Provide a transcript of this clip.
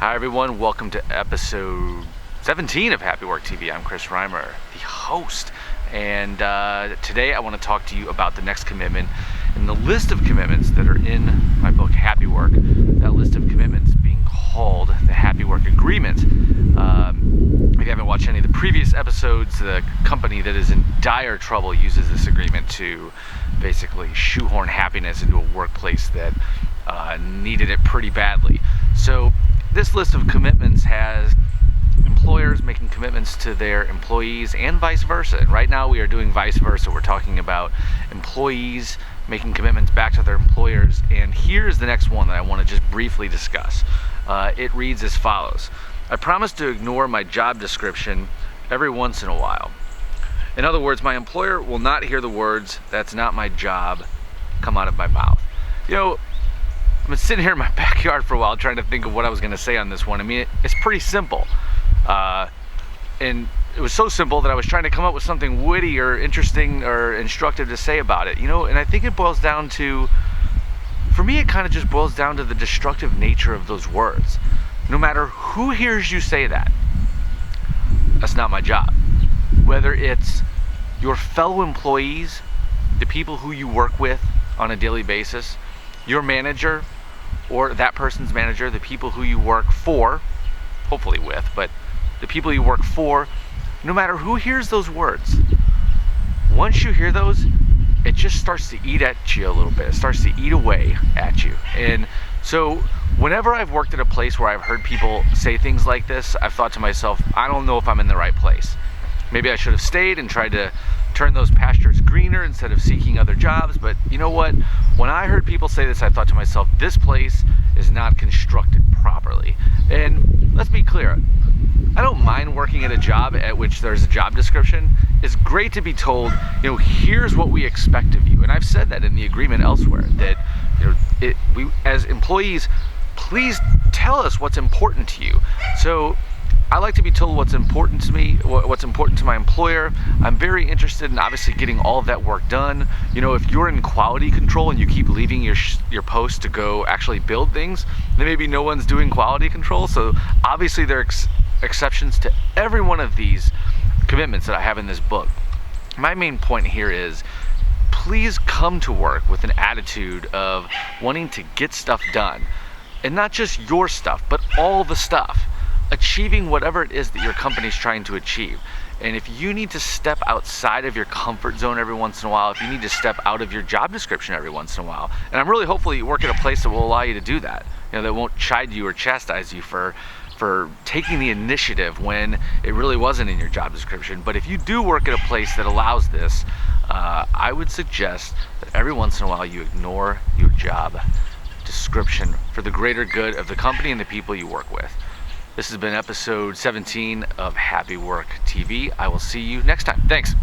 Hi everyone, welcome to episode 17 of Happywork TV. I'm Chris Reimer, the host, and today I want to talk to you about the next commitment in the list of commitments that are in my book Happywork. That list of commitments being called the Happywork Agreement. If you haven't watched any of the previous episodes, the company that is in dire trouble uses this agreement to basically shoehorn happiness into a workplace that needed it pretty badly. So this list of commitments has employers making commitments to their employees and vice versa. And right now we are doing vice versa. We're talking about employees making commitments back to their employers. And here's the next one that I want to just briefly discuss. It reads as follows. I promise to ignore my job description every once in a while. In other words, my employer will not hear the words, "That's not my job," come out of my mouth. You know, I've been sitting here in my backyard for a while trying to think of what I was going to say on this one. I mean, it's pretty simple. And it was so simple that I was trying to come up with something witty or interesting or instructive to say about it. You know, and I think it boils down to, for me, it kind of just boils down to the destructive nature of those words. No matter who hears you say that, that's not my job. Whether it's your fellow employees, the people who you work with on a daily basis, your manager or that person's manager, the people who you work for, hopefully with, but the people you work for, no matter who hears those words, once you hear those, it just starts to eat at you a little bit. It starts to eat away at you. And so whenever I've worked at a place where I've heard people say things like this, I've thought to myself, I don't know if I'm in the right place. Maybe I should have stayed and tried to turn those pastures greener instead of seeking other jobs. But you know what? When I heard people say this, I thought to myself, this place is not constructed properly. And let's be clear, I don't mind working at a job at which there's a job description. It's great to be told, here's what we expect of you. And I've said that in the agreement elsewhere, that we as employees, please tell us what's important to you. So I like to be told what's important to me, what's important to my employer. I'm very interested in obviously getting all of that work done. If you're in quality control and you keep leaving your post to go actually build things, then maybe no one's doing quality control. So obviously there are exceptions to every one of these commitments that I have in this book. My main point here is, please come to work with an attitude of wanting to get stuff done. And not just your stuff, but all the stuff. Achieving whatever it is that your company's trying to achieve. And if you need to step outside of your comfort zone every once in a while, if you need to step out of your job description every once in a while, and I'm really hopefully you work at a place that will allow you to do that, that won't chide you or chastise you for taking the initiative when it really wasn't in your job description. But if you do work at a place that allows this, I would suggest that every once in a while you ignore your job description for the greater good of the company and the people you work with. This has been episode 17 of Happywork TV. I will see you next time. Thanks.